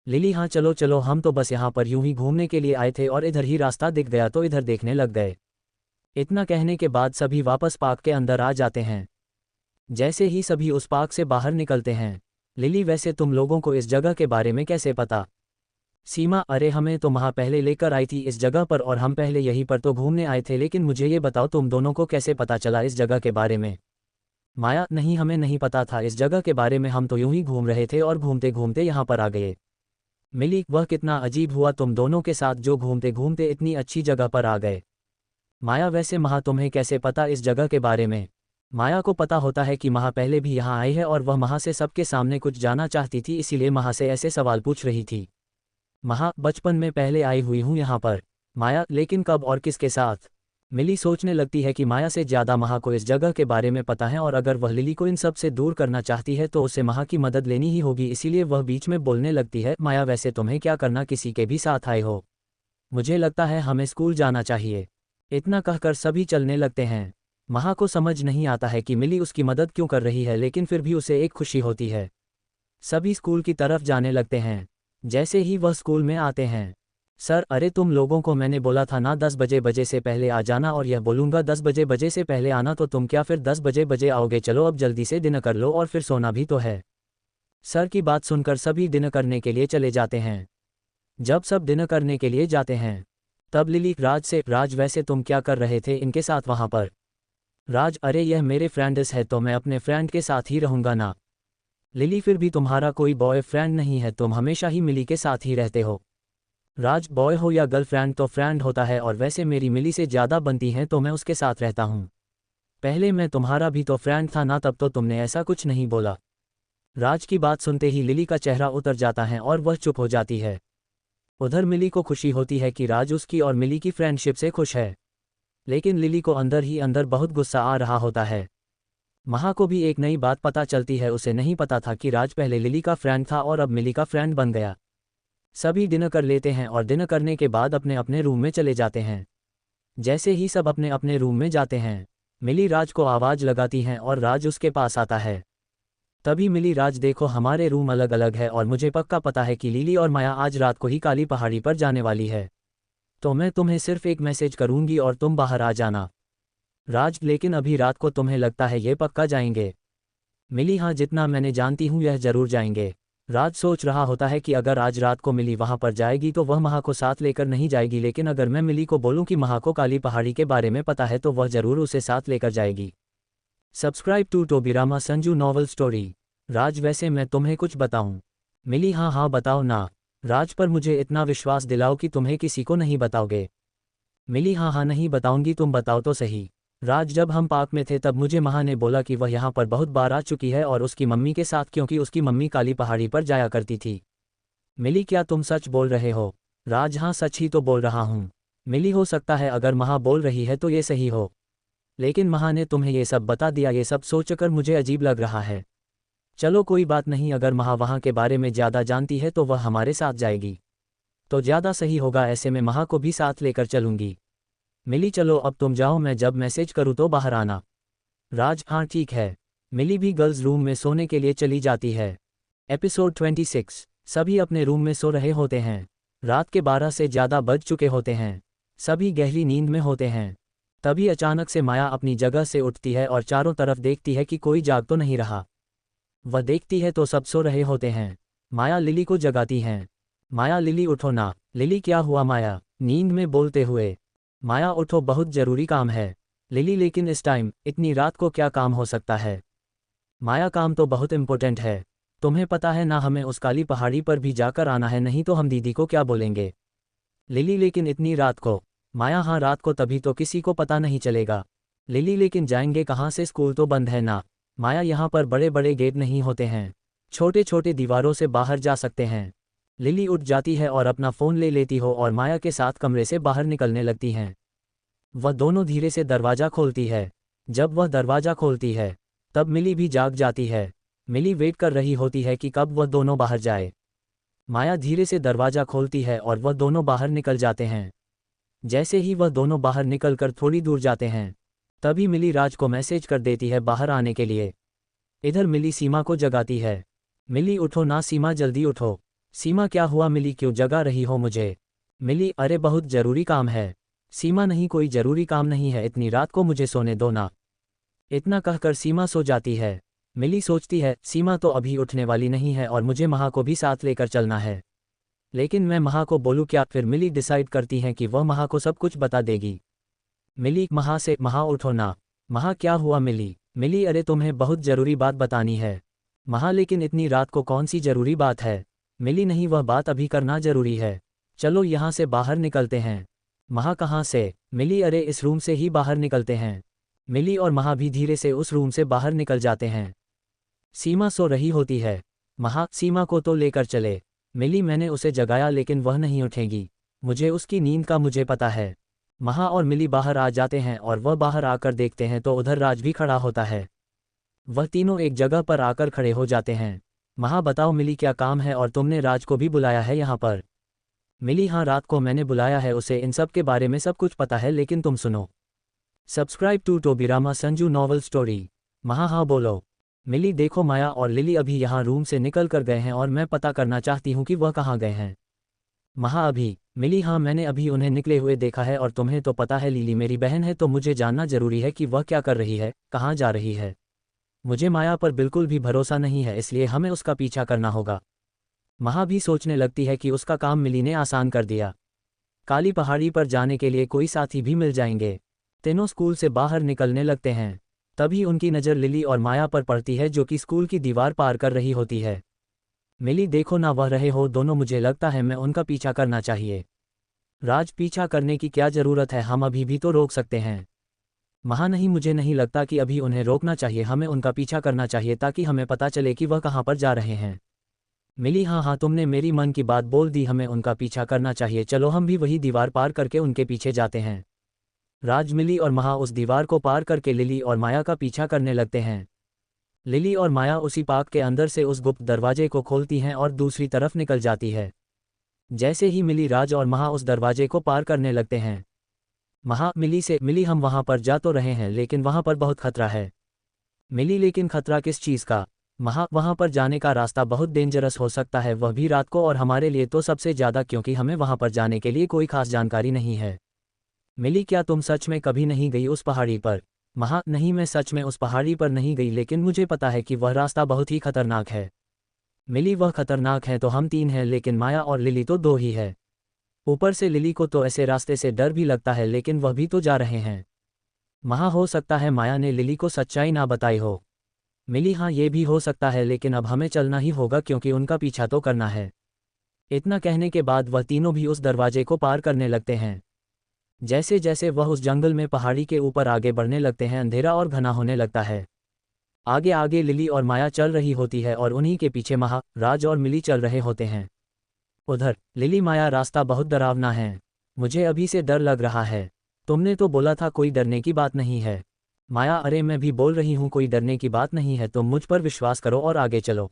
लिली, हाँ चलो चलो, हम तो बस यहाँ पर यूं ही घूमने के लिए आए थे और इधर ही रास्ता दिख गया तो इधर देखने लग गए। इतना कहने के बाद सभी वापस पार्क के अंदर आ जाते हैं। जैसे ही सभी उस पार्क से बाहर निकलते हैं। लिली, वैसे तुम लोगों को इस जगह के बारे में कैसे पता। सीमा, अरे हमें तो महा पहले लेकर आई थी इस जगह पर और हम पहले यहीं पर तो घूमने आए थे, लेकिन मुझे ये बताओ तुम दोनों को कैसे पता चला इस जगह के बारे में। माया, नहीं हमें नहीं पता था इस जगह के बारे में, हम तो यूं ही घूम रहे थे और घूमते घूमते यहाँ पर आ गए। मिली, वह कितना अजीब हुआ तुम दोनों के साथ जो घूमते घूमते इतनी अच्छी जगह पर आ गए। माया, वैसे महा तुम्हें कैसे पता इस जगह के बारे में। माया को पता होता है कि महा पहले भी यहाँ आई है और वह महा से सबके सामने कुछ जानना चाहती थी, इसीलिए महा से ऐसे सवाल पूछ रही थी। महा, बचपन में पहले आई हुई हूँ यहाँ पर। माया, लेकिन कब और किसके साथ। मिली सोचने लगती है कि माया से ज़्यादा महा को इस जगह के बारे में पता है और अगर वह लिली को इन सब से दूर करना चाहती है तो उसे महा की मदद लेनी ही होगी, इसीलिए वह बीच में बोलने लगती है। माया, वैसे तुम्हें क्या करना, किसी के भी साथ आए हो। मुझे लगता है हमें स्कूल जाना चाहिए। इतना कहकर सभी चलने लगते हैं। महा को समझ नहीं आता है कि मिली उसकी मदद क्यों कर रही है, लेकिन फिर भी उसे एक खुशी होती है। सभी स्कूल की तरफ जाने लगते हैं। जैसे ही वह स्कूल में आते हैं, सर, अरे तुम लोगों को मैंने बोला था ना 10 बजे से पहले आ जाना, और यह बोलूँगा 10 बजे से पहले आना, तो तुम क्या फिर 10 बजे आओगे। चलो अब जल्दी से डिनर कर लो और फिर सोना भी तो है। सर की बात सुनकर सभी डिनर करने के लिए चले जाते हैं। जब सब डिनर करने के लिए जाते हैं तब लिली राज से, राज वैसे तुम क्या कर रहे थे इनके साथ वहाँ पर। राज, अरे यह मेरे फ्रेंड्स है तो मैं अपने फ्रेंड के साथ ही रहूँगा ना। लिली, फिर भी तुम्हारा कोई बॉयफ्रेंड नहीं है, तुम हमेशा ही मिली के साथ ही रहते हो। राज, बॉय हो या गर्लफ्रेंड तो फ्रेंड होता है, और वैसे मेरी मिली से ज़्यादा बनती हैं तो मैं उसके साथ रहता हूँ। पहले मैं तुम्हारा भी तो फ्रेंड था ना, तब तो तुमने ऐसा कुछ नहीं बोला। राज की बात सुनते ही लिली का चेहरा उतर जाता है और वह चुप हो जाती है। उधर मिली को खुशी होती है कि राज उसकी और मिली की फ्रेंडशिप से खुश है, लेकिन लिली को अंदर ही अंदर बहुत गुस्सा आ रहा होता है। महा को भी एक नई बात पता चलती है, उसे नहीं पता था कि राज पहले लिली का फ्रेंड था और अब मिली का फ्रेंड बन गया। सभी डिनर कर लेते हैं और डिनर करने के बाद अपने अपने रूम में चले जाते हैं। जैसे ही सब अपने अपने रूम में जाते हैं, मिली राज को आवाज़ लगाती हैं और राज उसके पास आता है। तभी मिली, राज देखो हमारे रूम अलग अलग है और मुझे पक्का पता है कि लिली और माया आज रात को ही काली पहाड़ी पर जाने वाली है, तो मैं तुम्हें सिर्फ एक मैसेज करूंगी और तुम बाहर आ जाना। राज, लेकिन अभी रात को तुम्हें लगता है ये पक्का जाएंगे। मिली, हाँ जितना मैंने जानती हूँ यह जरूर जाएंगे। राज सोच रहा होता है कि अगर आज रात को मिली वहाँ पर जाएगी तो वह महा को साथ लेकर नहीं जाएगी, लेकिन अगर मैं मिली को बोलूँ कि महा को काली पहाड़ी के बारे में पता है तो वह जरूर उसे साथ लेकर जाएगी। Subscribe to Tobirama Sanju novel story. Raj, वैसे मैं तुम्हें कुछ बताऊं। मिली, हाँ हाँ बताओ ना। राज, पर मुझे इतना विश्वास दिलाओ कि तुम्हें किसी को नहीं बताओगे। मिली, हाँ हाँ नहीं बताऊंगी, तुम बताओ तो सही। राज, जब हम पार्क में थे तब मुझे महा ने बोला कि वह यहाँ पर बहुत बार आ चुकी है और उसकी मम्मी के साथ, क्योंकि उसकी मम्मी काली पहाड़ी पर जाया करती थी। मिली, क्या तुम सच बोल रहे हो। राज, हाँ सच ही तो बोल रहा हूँ। मिली, हो सकता है अगर महा बोल रही है तो ये सही हो, लेकिन महा ने तुम्हें ये सब बता दिया, ये सब सोचकर मुझे अजीब लग रहा है। चलो कोई बात नहीं, अगर महा वहाँ के बारे में ज़्यादा जानती है तो वह हमारे साथ जाएगी तो ज़्यादा सही होगा, ऐसे में महा को भी साथ लेकर चलूँगी। मिली, चलो अब तुम जाओ, मैं जब मैसेज करूँ तो बाहर आना। राज, हाँ ठीक है। मिली भी गर्ल्स रूम में सोने के लिए चली जाती है। एपिसोड 26। सभी अपने रूम में सो रहे होते हैं। रात के 12 से ज़्यादा बज चुके होते हैं। सभी गहरी नींद में होते हैं। तभी अचानक से माया अपनी जगह से उठती है और चारों तरफ देखती है कि कोई जाग तो नहीं रहा। वह देखती है तो सब सो रहे होते हैं। माया लिली को जगाती हैं। माया, लिली उठो ना। लिली, क्या हुआ माया, नींद में बोलते हुए। माया, उठो, बहुत ज़रूरी काम है। लिली, लेकिन इस टाइम, इतनी रात को क्या काम हो सकता है। माया, काम तो बहुत इम्पोर्टेंट है। तुम्हें पता है ना, हमें उस काली पहाड़ी पर भी जाकर आना है, नहीं तो हम दीदी को क्या बोलेंगे। लिली, लेकिन इतनी रात को। माया, हाँ रात को, तभी तो किसी को पता नहीं चलेगा। लिली, लेकिन जाएंगे कहाँ से, स्कूल तो बंद है ना। माया, यहाँ पर बड़े बड़े गेट नहीं होते हैं, छोटे छोटे दीवारों से बाहर जा सकते हैं। लिली उठ जाती है और अपना फ़ोन ले लेती हो और माया के साथ कमरे से बाहर निकलने लगती हैं। वह दोनों धीरे से दरवाज़ा खोलती है। जब वह दरवाज़ा खोलती है तब मिली भी जाग जाती है। मिली वेट कर रही होती है कि कब वह दोनों बाहर जाए। माया धीरे से दरवाज़ा खोलती है और वह दोनों बाहर निकल जाते हैं। जैसे ही वह दोनों बाहर निकलकर थोड़ी दूर जाते हैं तभी मिली राज को मैसेज कर देती है बाहर आने के लिए। इधर मिली सीमा को जगाती है। मिली, उठो ना सीमा, जल्दी उठो। सीमा, क्या हुआ मिली, क्यों जगा रही हो मुझे। मिली, अरे बहुत ज़रूरी काम है। सीमा, नहीं कोई ज़रूरी काम नहीं है, इतनी रात को मुझे सोने दो ना। इतना कहकर सीमा सो जाती है। मिली सोचती है सीमा तो अभी उठने वाली नहीं है और मुझे महा को भी साथ लेकर चलना है। लेकिन मैं महा को बोलूँ क्या? फिर मिली डिसाइड करती हैं कि वह महा को सब कुछ बता देगी। मिली महा से, महा उठो ना। महा क्या हुआ मिली? मिली अरे तुम्हें बहुत ज़रूरी बात बतानी है। महा लेकिन इतनी रात को कौन सी ज़रूरी बात है? मिली नहीं, वह बात अभी करना ज़रूरी है। चलो यहाँ से बाहर निकलते हैं। महा कहाँ से? मिली अरे इस रूम से ही बाहर निकलते हैं। मिली और महा भी धीरे से उस रूम से बाहर निकल जाते हैं। सीमा सो रही होती है। महा सीमा को तो लेकर चले। मिली मैंने उसे जगाया लेकिन वह नहीं उठेगी। मुझे उसकी नींद का मुझे पता है। महा और मिली बाहर आ जाते हैं और वह बाहर आकर देखते हैं तो उधर राज भी खड़ा होता है। वह तीनों एक जगह पर आकर खड़े हो जाते हैं। महा बताओ मिली क्या काम है और तुमने राज को भी बुलाया है यहाँ पर? मिली हाँ रात को मैंने बुलाया है, उसे इन सब के बारे में सब कुछ पता है, लेकिन तुम सुनो। Subscribe to Tobirama Sanju novel story. Maha हाँ बोलो। मिली देखो माया और लिली अभी यहाँ रूम से निकल कर गए हैं और मैं पता करना चाहती हूँ कि वह कहाँ गए हैं। महा अभी? मिली हाँ मैंने अभी उन्हें निकले हुए देखा है और तुम्हें तो पता है लिली मेरी बहन है तो मुझे जानना जरूरी है कि वह क्या कर रही है, कहाँ जा रही है। मुझे माया पर बिल्कुल भी भरोसा नहीं है, इसलिए हमें उसका पीछा करना होगा। महा भी सोचने लगती है कि उसका काम मिली ने आसान कर दिया। काली पहाड़ी पर जाने के लिए कोई साथी भी मिल जाएंगे। तीनों स्कूल से बाहर निकलने लगते हैं। तभी उनकी नज़र लिली और माया पर पड़ती है जो कि स्कूल की दीवार पार कर रही होती है। मिली देखो ना वह रहे हो दोनों, मुझे लगता है मैं उनका पीछा करना चाहिए। राज पीछा करने की क्या ज़रूरत है, हम अभी भी तो रोक सकते हैं। महा नहीं मुझे नहीं लगता कि अभी उन्हें रोकना चाहिए, हमें उनका पीछा करना चाहिए ताकि हमें पता चले कि वह कहाँ पर जा रहे हैं। मिली हाँ हाँ तुमने मेरी मन की बात बोल दी, हमें उनका पीछा करना चाहिए, चलो हम भी वही दीवार पार करके उनके पीछे जाते हैं। राज मिली और महा उस दीवार को पार करके लिली और माया का पीछा करने लगते हैं। लिली और माया उसी पार्क के अंदर से उस गुप्त दरवाजे को खोलती हैं और दूसरी तरफ निकल जाती है। जैसे ही मिली राज और महा उस दरवाजे को पार करने लगते हैं। महा मिली से, मिली हम वहां पर जा तो रहे हैं लेकिन वहां पर बहुत खतरा है। मिली लेकिन खतरा किस चीज़ का? महा वहां पर जाने का रास्ता बहुत डेंजरस हो सकता है, वह भी रात को, और हमारे लिए तो सबसे ज़्यादा क्योंकि हमें वहां पर जाने के लिए कोई खास जानकारी नहीं है। मिली क्या तुम सच में कभी नहीं गई उस पहाड़ी पर? महा नहीं मैं सच में उस पहाड़ी पर नहीं गई, लेकिन मुझे पता है कि वह रास्ता बहुत ही खतरनाक है। मिली वह खतरनाक है तो हम तीन हैं लेकिन माया और लिली तो दो ही है। ऊपर से लिली को तो ऐसे रास्ते से डर भी लगता है लेकिन वह भी तो जा रहे हैं। महा हो सकता है माया ने लिली को सच्चाई ना बताई हो। मिली हाँ ये भी हो सकता है, लेकिन अब हमें चलना ही होगा क्योंकि उनका पीछा तो करना है। इतना कहने के बाद वह तीनों भी उस दरवाजे को पार करने लगते हैं। जैसे जैसे वह उस जंगल में पहाड़ी के ऊपर आगे बढ़ने लगते हैं अंधेरा और घना होने लगता है। आगे आगे लिली और माया चल रही होती है और उन्हीं के पीछे महा, राज और मिली चल रहे होते हैं। उधर लिली माया रास्ता बहुत डरावना है, मुझे अभी से डर लग रहा है। तुमने तो बोला था कोई डरने की बात नहीं है। माया अरे मैं भी बोल रही हूँ कोई डरने की बात नहीं है, तुम मुझ पर विश्वास करो और आगे चलो।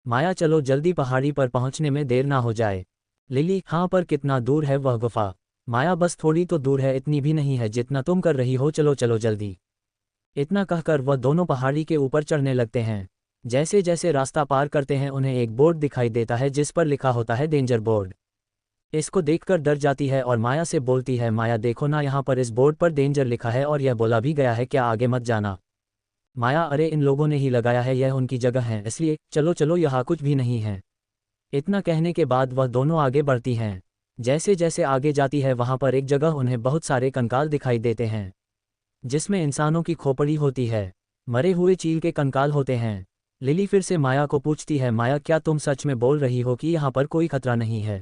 माया चलो जल्दी, पहाड़ी पर पहुँचने में देर ना हो जाए। लिली हाँ पर कितना दूर है वह गुफा? माया बस थोड़ी तो दूर है, इतनी भी नहीं है जितना तुम कर रही हो, चलो चलो जल्दी। इतना कहकर वह दोनों पहाड़ी के ऊपर चढ़ने लगते हैं। जैसे जैसे रास्ता पार करते हैं उन्हें एक बोर्ड दिखाई देता है जिस पर लिखा होता है डेंजर बोर्ड। इसको देखकर डर जाती है और माया से बोलती है माया देखो ना यहाँ पर इस बोर्ड पर डेंजर लिखा है और यह बोला भी गया है क्या आगे मत जाना। माया अरे इन लोगों ने ही लगाया है, यह उनकी जगह है इसलिए चलो चलो यहाँ कुछ भी नहीं है। इतना कहने के बाद वह दोनों आगे बढ़ती हैं। जैसे जैसे आगे जाती है वहाँ पर एक जगह उन्हें बहुत सारे कंकाल दिखाई देते हैं जिसमें इंसानों की खोपड़ी होती है, मरे हुए चील के कंकाल होते हैं। लिली फिर से माया को पूछती है माया क्या तुम सच में बोल रही हो कि यहाँ पर कोई खतरा नहीं है?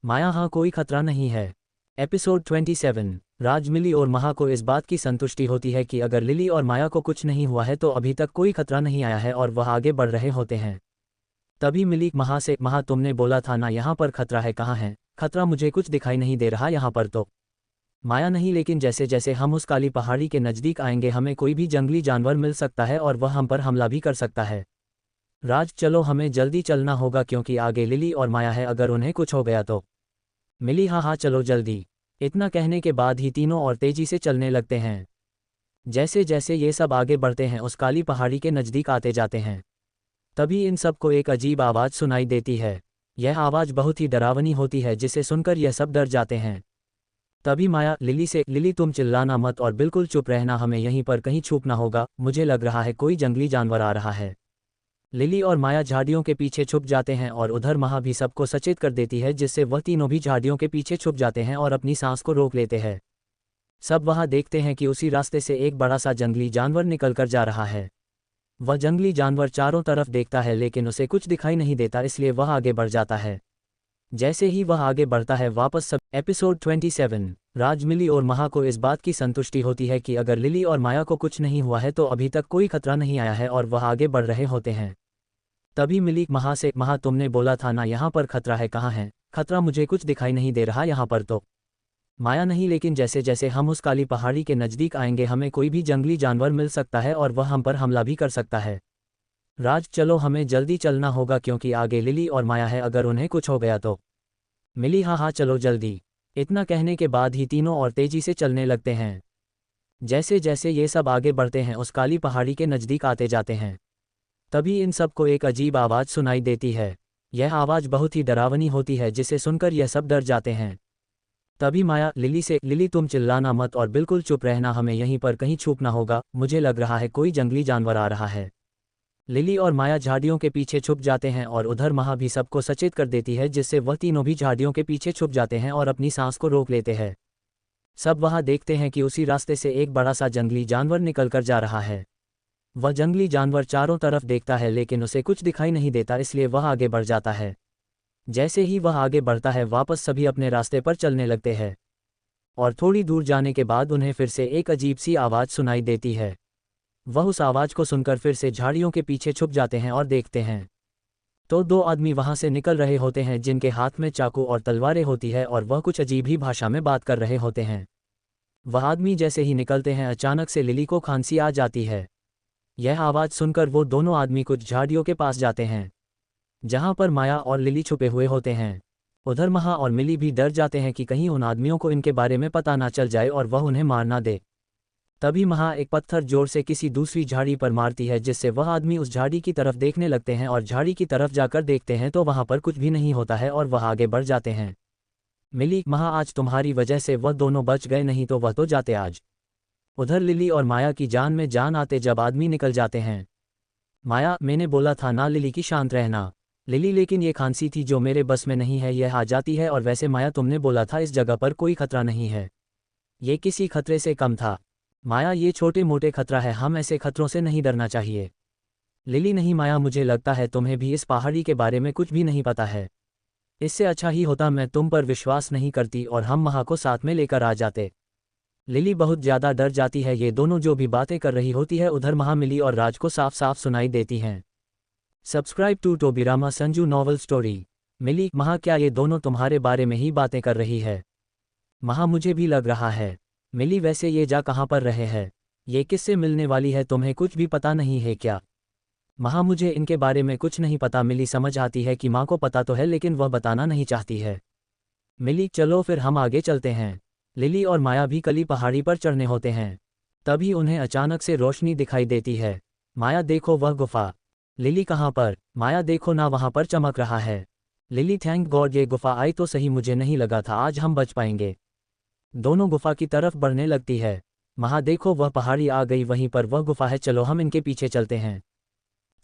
माया हाँ कोई खतरा नहीं है। एपिसोड 27। राज मिली और महा को इस बात की संतुष्टि होती है कि अगर लिली और माया को कुछ नहीं हुआ है तो अभी तक कोई खतरा नहीं आया है और वह आगे बढ़ रहे होते हैं। तभी मिली महा से, महा तुमने बोला था ना यहाँ पर खतरा है, कहाँ है खतरा? मुझे कुछ दिखाई नहीं दे रहा यहाँ पर तो। माया नहीं लेकिन जैसे जैसे हम उस काली पहाड़ी के नज़दीक आएंगे हमें कोई भी जंगली जानवर मिल सकता है और वह हम पर हमला भी कर सकता है। राज चलो हमें जल्दी चलना होगा क्योंकि आगे लिली और माया है, अगर उन्हें कुछ हो गया तो। मिली हाँ हाँ चलो जल्दी। इतना कहने के बाद ही तीनों और तेजी से चलने लगते हैं। जैसे जैसे ये सब आगे बढ़ते हैं उस काली पहाड़ी के नज़दीक आते जाते हैं। तभी इन सबको एक अजीब आवाज़ सुनाई देती है। यह आवाज़ बहुत ही डरावनी होती है जिसे सुनकर यह सब डर जाते हैं। तभी माया लिली से, लिली तुम चिल्लाना मत और बिल्कुल चुप रहना, हमें यहीं पर कहीं छुपना होगा, मुझे लग रहा है कोई जंगली जानवर आ रहा है। लिली और माया झाड़ियों के पीछे छुप जाते हैं और उधर महा भी सबको सचेत कर देती है, जिससे वह तीनों भी झाड़ियों के पीछे छुप जाते हैं और अपनी सांस को रोक लेते हैं। सब वहां देखते हैं कि उसी रास्ते से एक बड़ा सा जंगली जानवर निकलकर जा रहा है। वह जंगली जानवर चारों तरफ देखता है लेकिन उसे कुछ दिखाई नहीं देता, इसलिए वह आगे बढ़ जाता है। जैसे ही वह आगे बढ़ता है वापस सब। एपिसोड 27। राज, मिली और महा को इस बात की संतुष्टि होती है कि अगर लिली और माया को कुछ नहीं हुआ है तो अभी तक कोई खतरा नहीं आया है और वह आगे बढ़ रहे होते हैं। तभी मिली महा से, महा तुमने बोला था ना यहाँ पर खतरा है, कहाँ है खतरा, मुझे कुछ दिखाई नहीं दे रहा यहाँ पर तो। माया, नहीं, लेकिन जैसे जैसे हम उस काली पहाड़ी के नज़दीक आएंगे हमें कोई भी जंगली जानवर मिल सकता है और वह हम पर हमला भी कर सकता है। राज, चलो हमें जल्दी चलना होगा क्योंकि आगे लिली और माया है, अगर उन्हें कुछ हो गया तो। मिली, हाँ हाँ चलो जल्दी। इतना कहने के बाद ही तीनों और तेजी से चलने लगते हैं। जैसे जैसे ये सब आगे बढ़ते हैं उस काली पहाड़ी के नज़दीक आते जाते हैं। तभी इन सबको एक अजीब आवाज़ सुनाई देती है। यह आवाज़ बहुत ही डरावनी होती है जिसे सुनकर यह सब डर जाते हैं। तभी माया लिली से, लिली तुम चिल्लाना मत और बिल्कुल चुप रहना, हमें यहीं पर कहीं छुपना होगा, मुझे लग रहा है कोई जंगली जानवर आ रहा है। लिली और माया झाड़ियों के पीछे छुप जाते हैं और उधर महा भी सबको सचेत कर देती है, जिससे वह तीनों भी झाड़ियों के पीछे छुप जाते हैं और अपनी सांस को रोक लेते हैं। सब वहां देखते हैं कि उसी रास्ते से एक बड़ा सा जंगली जानवर निकलकर जा रहा है। वह जंगली जानवर चारों तरफ देखता है लेकिन उसे कुछ दिखाई नहीं देता, इसलिए वह आगे बढ़ जाता है। जैसे ही वह आगे बढ़ता है वापस सभी अपने रास्ते पर चलने लगते हैं और थोड़ी दूर जाने के बाद उन्हें फिर से एक अजीब सी आवाज़ सुनाई देती है। वह उस आवाज़ को सुनकर फिर से झाड़ियों के पीछे छुप जाते हैं और देखते हैं तो दो आदमी वहां से निकल रहे होते हैं जिनके हाथ में चाकू और तलवारें होती है और वह कुछ अजीब ही भाषा में बात कर रहे होते हैं। वह आदमी जैसे ही निकलते हैं अचानक से लिली को खांसी आ जाती है। यह आवाज़ सुनकर वो दोनों आदमी कुछ झाड़ियों के पास जाते हैं जहां पर माया और लिली छुपे हुए होते हैं। उधर महा और मिली भी डर जाते हैं कि कहीं उन आदमियों को इनके बारे में पता ना चल जाए और वह उन्हें मार ना दे। तभी महा एक पत्थर जोर से किसी दूसरी झाड़ी पर मारती है, जिससे वह आदमी उस झाड़ी की तरफ देखने लगते हैं और झाड़ी की तरफ जाकर देखते हैं तो वहां पर कुछ भी नहीं होता है और वह आगे बढ़ जाते हैं। मिली, महा आज तुम्हारी वजह से वह दोनों बच गए, नहीं तो वह तो जाते आज। उधर लिली और माया की जान में जान आते जब आदमी निकल जाते हैं। माया, मैंने बोला था ना लिली की शांत रहना। लिली, लेकिन ये खांसी थी जो मेरे बस में नहीं है, यह आ जाती है। और वैसे माया तुमने बोला था इस जगह पर कोई खतरा नहीं है, ये किसी खतरे से कम था। माया, ये छोटे मोटे खतरा है, हम ऐसे खतरों से नहीं डरना चाहिए। लिली, नहीं माया, मुझे लगता है तुम्हें भी इस पहाड़ी के बारे में कुछ भी नहीं पता है। इससे अच्छा ही होता मैं तुम पर विश्वास नहीं करती और हम महा को साथ में लेकर आ जाते। लिली बहुत ज़्यादा डर जाती है, ये दोनों जो भी बातें कर रही होती है उधर महा, मिली और राज को साफ साफ सुनाई देती हैं। Subscribe to Tobirama Sanju novel story. Mili, Maha, क्या ये दोनों तुम्हारे बारे में ही बातें कर रही है? महा, मुझे भी लग रहा है। मिली, वैसे ये जा कहाँ पर रहे हैं? ये किससे मिलने वाली है, तुम्हें कुछ भी पता नहीं है क्या? महा, मुझे इनके बारे में कुछ नहीं पता। मिली समझ आती है कि माँ को पता तो है लेकिन वह बताना नहीं चाहती है। मिली, चलो फिर हम आगे चलते हैं। लिली और माया भी कली पहाड़ी पर चढ़ने होते हैं। तभी उन्हें अचानक से रोशनी दिखाई देती है। माया, देखो वह गुफा। लिली, कहाँ पर? माया, देखो ना वहाँ पर चमक रहा है। लिली, थैंक गॉड ये गुफा आई तो सही, मुझे नहीं लगा था आज हम बच पाएंगे। दोनों गुफा की तरफ बढ़ने लगती है। महा, देखो वह पहाड़ी आ गई, वहीं पर वह गुफा है, चलो हम इनके पीछे चलते हैं।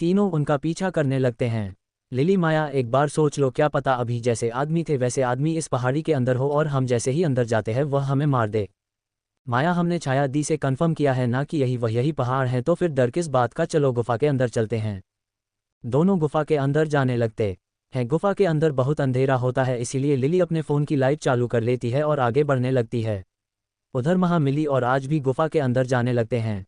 तीनों उनका पीछा करने लगते हैं। लिली, माया, एक बार सोच लो, क्या पता अभी जैसे आदमी थे वैसे आदमी इस पहाड़ी के अंदर हो और हम जैसे ही अंदर जाते हैं वह हमें मार दे। माया, हमने छाया दी से कन्फर्म किया है ना कि यही पहाड़ है, तो फिर डर किस बात का, चलो गुफा के अंदर चलते हैं। दोनों गुफा के अंदर जाने लगते हैं। गुफा के अंदर बहुत अंधेरा होता है, इसीलिए लिली अपने फ़ोन की लाइट चालू कर लेती है और आगे बढ़ने लगती है। उधर महा, मिली और आज भी गुफा के अंदर जाने लगते हैं।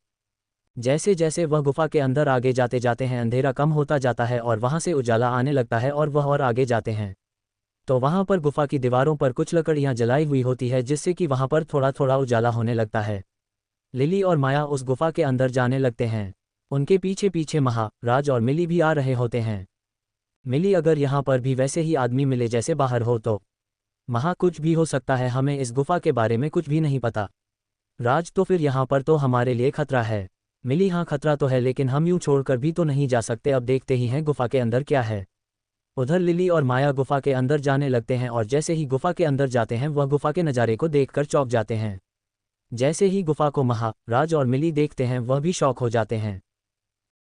जैसे जैसे वह गुफा के अंदर आगे जाते जाते हैं अंधेरा कम होता जाता है और वहां से उजाला आने लगता है और वह और आगे जाते हैं तो वहां पर गुफा की दीवारों पर कुछ लकड़ियां जलाई हुई होती है, जिससे कि वहां पर थोड़ा थोड़ा उजाला होने लगता है। लिली और माया उस गुफा के अंदर जाने लगते हैं। उनके पीछे पीछे महा, राज और मिली भी आ रहे होते हैं। मिली, अगर यहाँ पर भी वैसे ही आदमी मिले जैसे बाहर हो तो? महा, कुछ भी हो सकता है, हमें इस गुफा के बारे में कुछ भी नहीं पता। राज, तो फिर यहाँ पर तो हमारे लिए खतरा है। मिली, हाँ खतरा तो है, लेकिन हम यूं छोड़कर भी तो नहीं जा सकते, अब देखते ही हैं गुफा के अंदर क्या है। उधर लिली और माया गुफा के अंदर जाने लगते हैं और जैसे ही गुफा के अंदर जाते हैं वह गुफा के नज़ारे को देखकर चौंक जाते हैं। जैसे ही गुफा को महा, राज और मिली देखते हैं वह भी शौक हो जाते हैं।